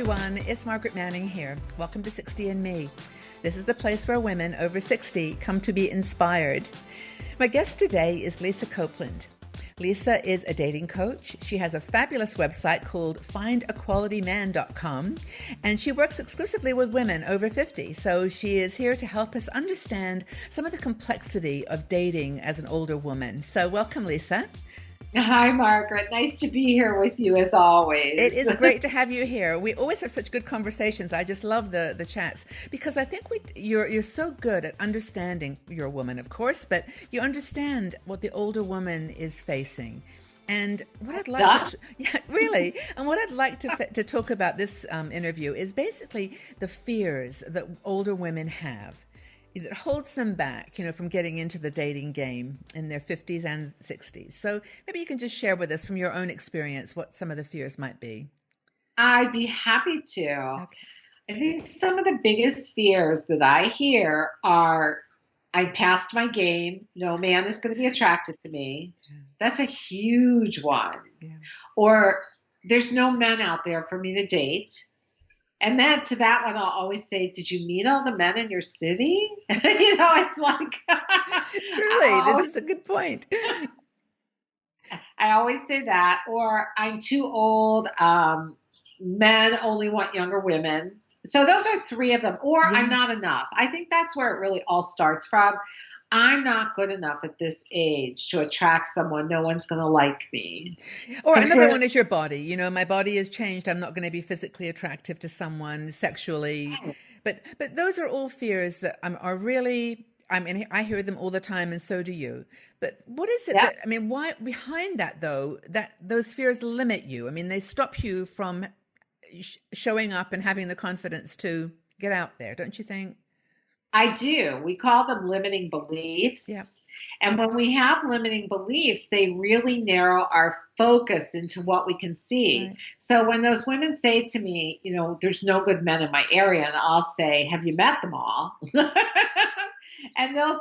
everyone, it's Margaret Manning here. Welcome to 60 and Me. This is the place where women over 60 come to be inspired. My guest today is Lisa Copeland. Lisa is a dating coach. She has a fabulous website called findaqualityman.com, and she works exclusively with women over 50. So she is here to help us understand some of the complexity of dating as an older woman. So welcome, Lisa. Hi, Margaret. Nice to be here with you as always. It is great to have you here. We always have such good conversations. I just love the chats because I think you're so good at understanding. You're a woman, of course, but you understand what the older woman is facing. And what I'd like to, yeah, really, and what I'd like to talk about this interview is basically the fears that older women have. It holds them back, from getting into the dating game in their 50s and 60s. So maybe you can just share with us from your own experience what some of the fears might be. I'd be happy to. Okay. I think some of the biggest fears that I hear are, I passed my game. No man is going to be attracted to me. Yeah. That's a huge one. Yeah. Or there's no men out there for me to date. And then to that one, I'll always say, did you meet all the men in your city? It's like... Truly, this is a good point. I always say that. Or I'm too old. Men only want younger women. So those are three of them. Or yes. I'm not enough. I think that's where it really all starts from. I'm not good enough at this age to attract someone. No one's going to like me. Or another one is your body. My body has changed. I'm not going to be physically attractive to someone sexually. But those are all fears that are really, I hear them all the time, and so do you. But what is it why behind that, though, that those fears limit you? They stop you from showing up and having the confidence to get out there, don't you think? I do. We call them limiting beliefs. Yep. And when we have limiting beliefs, they really narrow our focus into what we can see. Right. So when those women say to me, there's no good men in my area, and I'll say, have you met them all? And they'll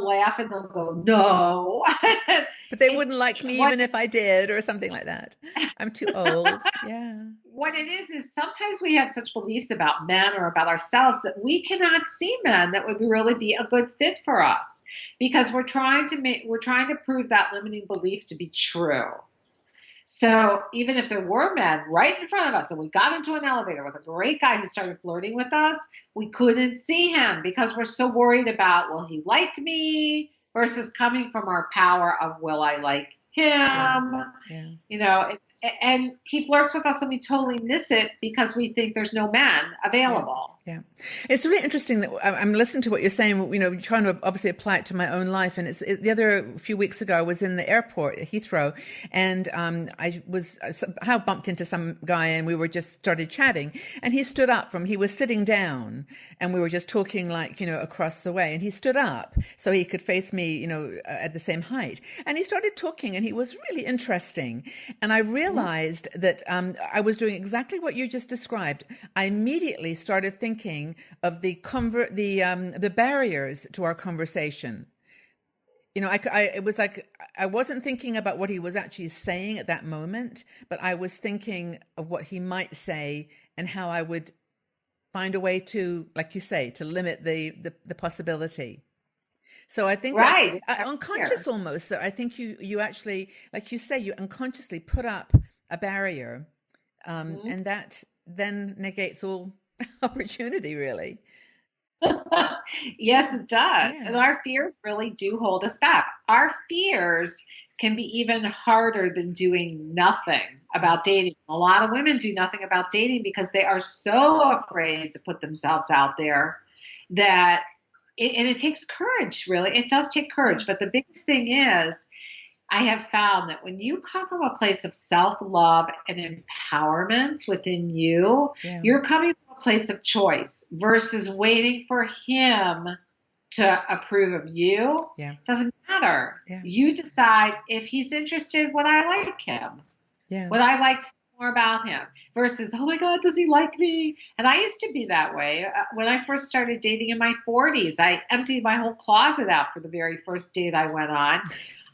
laugh and they'll go, no. But they wouldn't like me even if I did, or something like that. I'm too old. Yeah. What it is sometimes we have such beliefs about men or about ourselves that we cannot see men that would really be a good fit for us, because we're trying to prove that limiting belief to be true. So even if there were men right in front of us and we got into an elevator with a great guy who started flirting with us, we couldn't see him because we're so worried about, will he like me, versus coming from our power of, will I like him? Yeah. And he flirts with us and we totally miss it because we think there's no man available. Yeah. It's really interesting that I'm listening to what you're saying, trying to obviously apply it to my own life. And the other few weeks ago, I was in the airport at Heathrow, and I was somehow bumped into some guy, and we were just started chatting, and he stood up he was sitting down, and we were just talking across the way, and he stood up so he could face me, at the same height. And he started talking, and he was really interesting. And I realized that I was doing exactly what you just described. I immediately started thinking of the barriers to our conversation. It was like I wasn't thinking about what he was actually saying at that moment, but I was thinking of what he might say and how I would find a way to, like you say, to limit the possibility. So I think right. That's unconscious almost. That I think you actually, like you say, you unconsciously put up a barrier, and that then negates all opportunity, really. Yes, it does. Yeah. And our fears really do hold us back. Our fears can be even harder than doing nothing about dating. A lot of women do nothing about dating because they are so afraid to put themselves out there that it takes courage, really. It does take courage. But the biggest thing is, I have found that when you come from a place of self-love and empowerment within you, you're coming from a place of choice versus waiting for him to approve of you. Yeah. Doesn't matter. Yeah. You decide if he's interested, would I like him? Yeah. Would I like to know more about him? Versus, oh my God, does he like me? And I used to be that way. When I first started dating in my 40s, I emptied my whole closet out for the very first date I went on.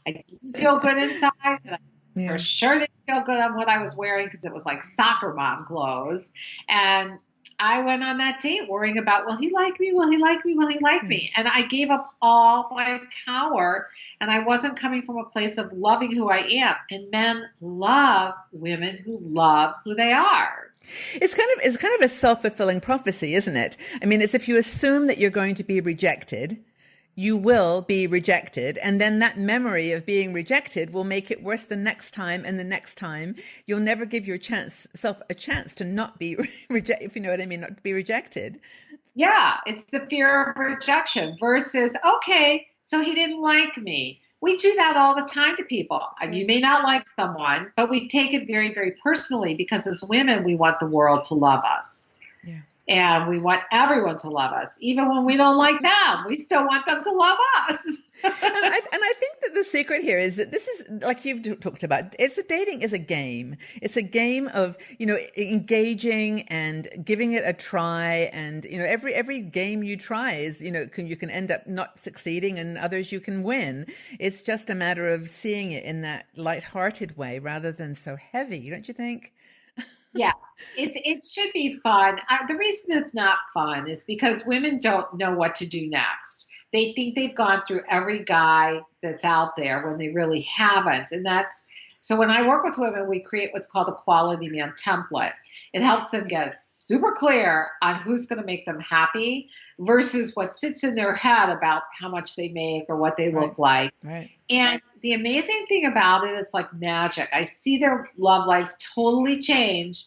I didn't feel good inside, and I Yeah. For sure didn't feel good on what I was wearing because it was like soccer mom clothes. And I went on that date worrying about, will he like me? Will he like me? Will he like Yeah. me? And I gave up all my power, and I wasn't coming from a place of loving who I am. And men love women who love who they are. It's kind of a self-fulfilling prophecy, isn't it? I mean, it's if you assume that you're going to be rejected, you will be rejected, and then that memory of being rejected will make it worse the next time and the next time. You'll never give yourself a chance to not be rejected, if you know what I mean, not to be rejected. Yeah, it's the fear of rejection versus, okay, so he didn't like me. We do that all the time to people. And you may Yes. not like someone, but we take it very, very personally because as women, we want the world to love us. Yeah. And we want everyone to love us. Even when we don't like them, we still want them to love us. And I think that the secret here is that this is like you've talked about. Dating is a game. It's a game of engaging and giving it a try. And every game you try is you can end up not succeeding, and others you can win. It's just a matter of seeing it in that lighthearted way rather than so heavy, don't you think? Yeah, it should be fun. The reason it's not fun is because women don't know what to do next. They think they've gone through every guy that's out there when they really haven't. And that's so when I work with women, we create what's called a quality man template. It helps them get super clear on who's going to make them happy versus what sits in their head about how much they make or what they Right. look like. Right. And the amazing thing about it, it's like magic. I see their love lives totally change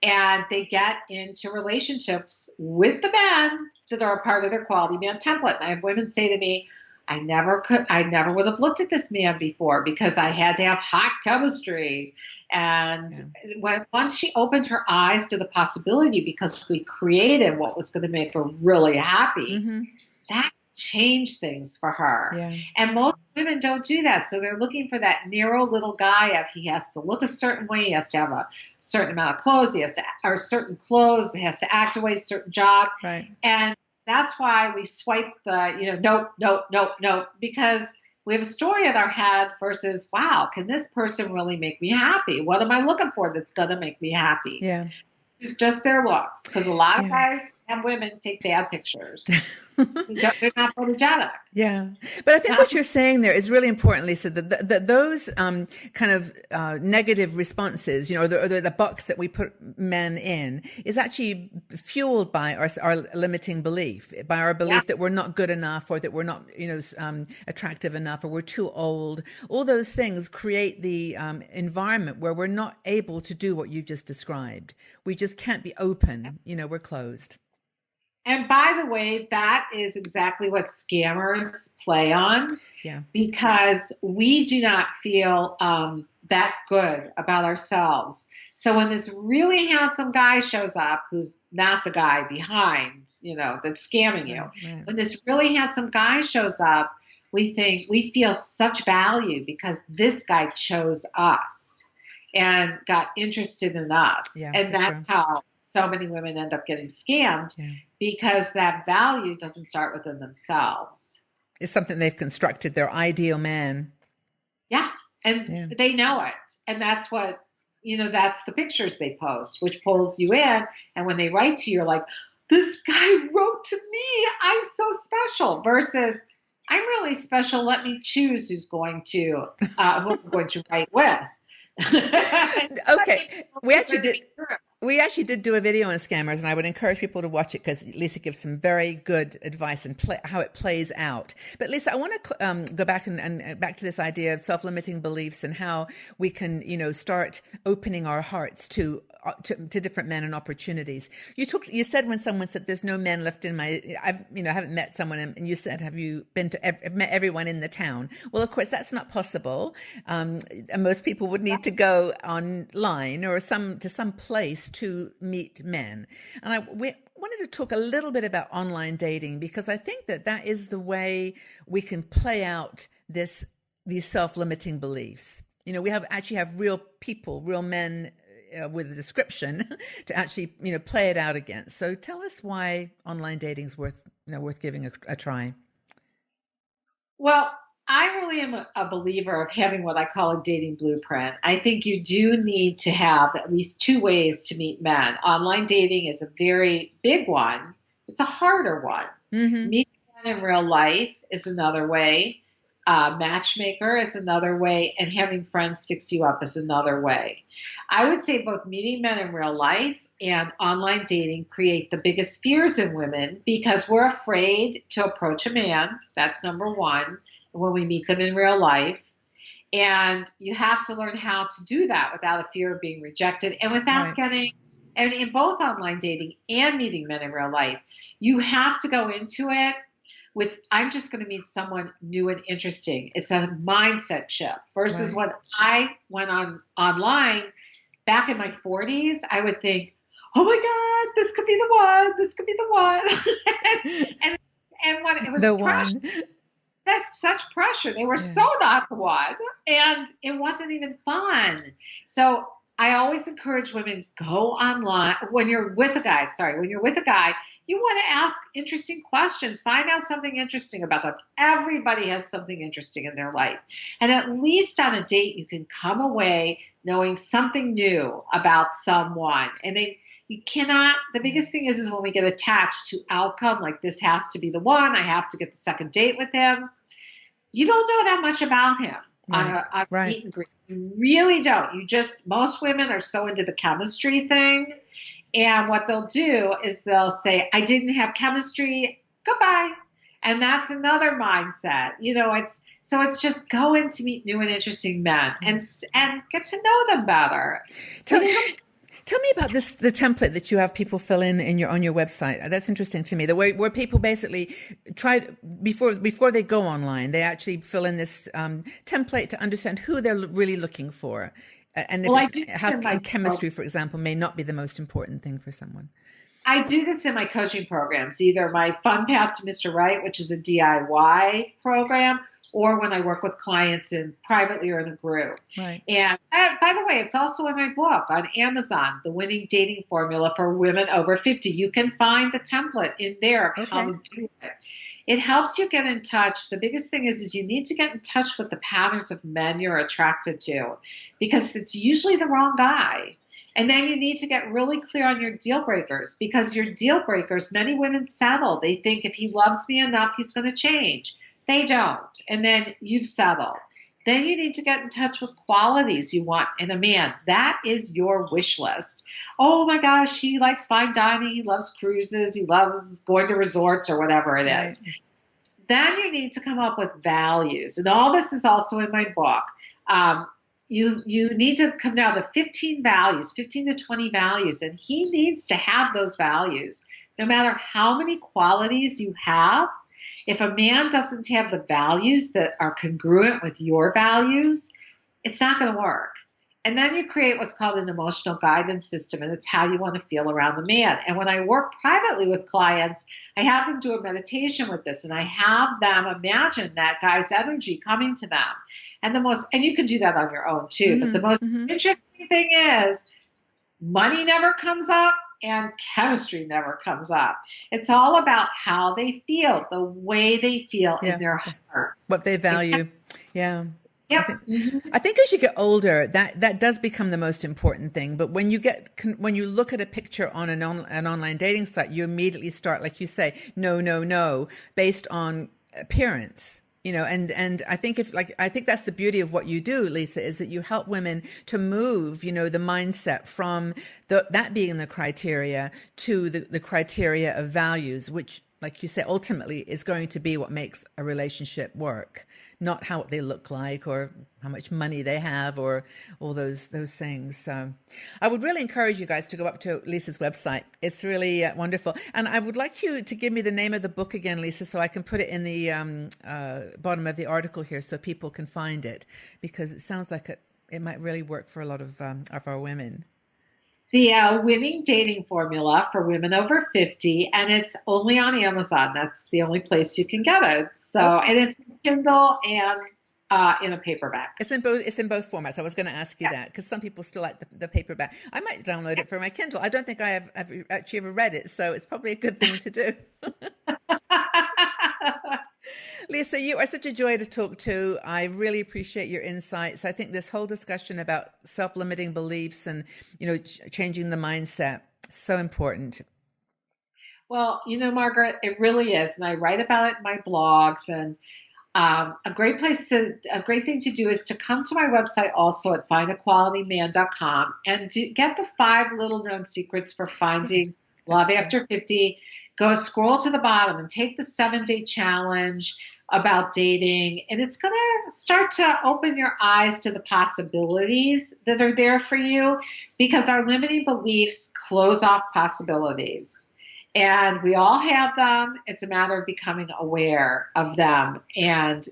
and they get into relationships with the men that are a part of their quality man template. And I have women say to me, I never would have looked at this man before because I had to have hot chemistry. And once she opened her eyes to the possibility because we created what was going to make her really happy, Mm-hmm. that changed things for her. Yeah. And most women don't do that. So they're looking for that narrow little guy of he has to look a certain way, he has to have a certain amount of clothes, or certain clothes, he has to act away a certain job. Right. And that's why we swipe the, nope, nope, nope, nope, because we have a story in our head versus, wow, can this person really make me happy? What am I looking for that's going to make me happy? Yeah. It's just their looks, because a lot of Yeah. guys and women take bad pictures. They're not photogenic. Yeah. But I think what you're saying there is really important, Lisa, that those kind of negative responses, the box that we put men in is actually fueled by our limiting belief, by our belief that we're not good enough or that we're not, attractive enough or we're too old. All those things create the environment where we're not able to do what you've just described. We just can't be open. We're closed. And by the way, that is exactly what scammers play on. Yeah. Because we do not feel that good about ourselves. So when this really handsome guy shows up, who's not the guy behind, that's scamming you, Right. when this really handsome guy shows up, we feel such value because this guy chose us and got interested in us. Yeah, and for that's sure. how so many women end up getting scammed because that value doesn't start within themselves. It's something they've constructed, their ideal man. Yeah. And they know it. And that's what, that's the pictures they post, which pulls you in. And when they write to you, you're like, this guy wrote to me. I'm so special versus I'm really special. Let me choose who I'm going to write with. Okay. We actually did do a video on scammers, and I would encourage people to watch it because Lisa gives some very good advice and how it plays out. But Lisa, I want to go back and back to this idea of self-limiting beliefs and how we can, start opening our hearts to different men and opportunities. You said when someone said there's no men left in my, I haven't met someone, and you said, have you been I've met everyone in the town? Well, of course, that's not possible. And most people would need to go online or to some place to meet men. And we wanted to talk a little bit about online dating because I think that is the way we can play out these self-limiting beliefs. We actually have real people, real men with a description to actually play it out against. So tell us why online dating is worth giving a try. Well, I really am a believer of having what I call a dating blueprint. I think you do need to have at least two ways to meet men. Online dating is a very big one. It's a harder one. Mm-hmm. Meeting men in real life is another way. Matchmaker is another way, and having friends fix you up is another way. I would say both meeting men in real life and online dating create the biggest fears in women because we're afraid to approach a man. That's number one when we meet them in real life. And you have to learn how to do that without a fear of being rejected and without getting, and in both online dating and meeting men in real life, you have to go into it with, I'm just going to meet someone new and interesting. It's a mindset shift versus when I went on online back in my 40s, I would think, oh my God, this could be the one. This could be the one. and when it was the pressure, one. that's such pressure. They were so not the one. And it wasn't even fun. So I always encourage women, go online. When you're with a guy, you want to ask interesting questions. Find out something interesting about them. Everybody has something interesting in their life. And at least on a date, you can come away knowing something new about someone. And you cannot, the biggest thing is when we get attached to outcome, like this has to be the one, I have to get the second date with him. You don't know that much about him on a meet and greet. You really don't. Most women are so into the chemistry thing. And what they'll do is they'll say, I didn't have chemistry, goodbye. And that's another mindset. It's just going to meet new and interesting men and get to know them better. Tell me about the template that you have people fill in on your website. That's interesting to me. The way where people basically try before they go online, they actually fill in this template to understand who they're really looking for, and how chemistry, for example, may not be the most important thing for someone. I do this in my coaching programs, either my Fun Path to Mr. Right, which is a DIY program, or when I work with clients privately or in a group. Right. And by the way, it's also in my book on Amazon, The Winning Dating Formula for Women Over 50. You can find the template in there of how to do it. It helps you get in touch. The biggest thing is you need to get in touch with the patterns of men you're attracted to, because it's usually the wrong guy. And then you need to get really clear on your deal breakers, because your deal breakers, many women settle. They think if he loves me enough, he's going to change. They don't. And then you've settled. Then you need to get in touch with qualities you want in a man. That is your wish list. Oh my gosh, he likes fine dining. He loves cruises. He loves going to resorts or whatever it is. Then you need to come up with values. And all this is also in my book. You need to come down to 15 values, 15 to 20 values. And he needs to have those values. No matter how many qualities you have, if a man doesn't have the values that are congruent with your values, it's not going to work. And then you create what's called an emotional guidance system, and it's how you want to feel around the man. And when I work privately with clients, I have them do a meditation with this, and I have them imagine that guy's energy coming to them. And you can do that on your own too. Mm-hmm, but the most interesting thing is money never comes up. And chemistry never comes up. It's all about how they feel, the way they feel in their heart. What they value. Yeah. Yep. I think as you get older, that does become the most important thing. But when you look at a picture on an online dating site, you immediately start, like you say, no, based on appearance. And I think I think that's the beauty of what you do, Lisa, is that you help women to move, the mindset from that being the criteria to the criteria of values, which, like you say, ultimately is going to be what makes a relationship work, not how they look like or how much money they have or all those things. So I would really encourage you guys to go up to Lisa's website. It's really wonderful. And I would like you to give me the name of the book again, Lisa, so I can put it in the bottom of the article here so people can find it, because it sounds like it might really work for a lot of our women. The Winning Dating Formula for Women Over 50, and it's only on Amazon. That's the only place you can get it. So, and it's in Kindle and in a paperback. It's in both formats. I was going to ask you that, because some people still like the paperback. I might download it for my Kindle. I don't think I have actually ever read it, so it's probably a good thing to do. Lisa, you are such a joy to talk to. I really appreciate your insights. I think this whole discussion about self-limiting beliefs and, changing the mindset, so important. Well, Margaret, it really is. And I write about it in my blogs. And a great thing to do is to come to my website also at findaqualityman.com and get the 5 little known secrets for finding love after 50. Go scroll to the bottom and take the 7-day challenge about dating. And it's going to start to open your eyes to the possibilities that are there for you, because our limiting beliefs close off possibilities. And we all have them. It's a matter of becoming aware of them and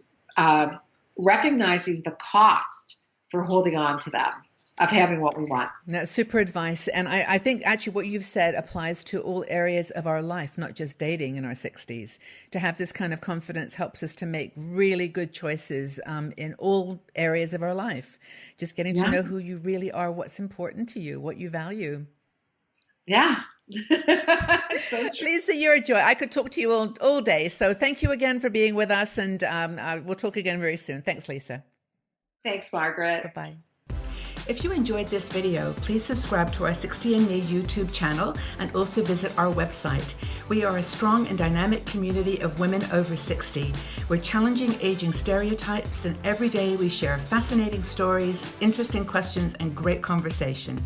recognizing the cost for holding on to them, of having what we want. That's super advice. And I think actually what you've said applies to all areas of our life, not just dating in our 60s. To have this kind of confidence helps us to make really good choices in all areas of our life. Just getting to know who you really are, what's important to you, what you value. Yeah. So true. Lisa, you're a joy. I could talk to you all day. So thank you again for being with us. And we'll talk again very soon. Thanks, Lisa. Thanks, Margaret. Bye-bye. If you enjoyed this video, please subscribe to our 60andMe YouTube channel and also visit our website. We are a strong and dynamic community of women over 60. We're challenging aging stereotypes, and every day we share fascinating stories, interesting questions, and great conversation.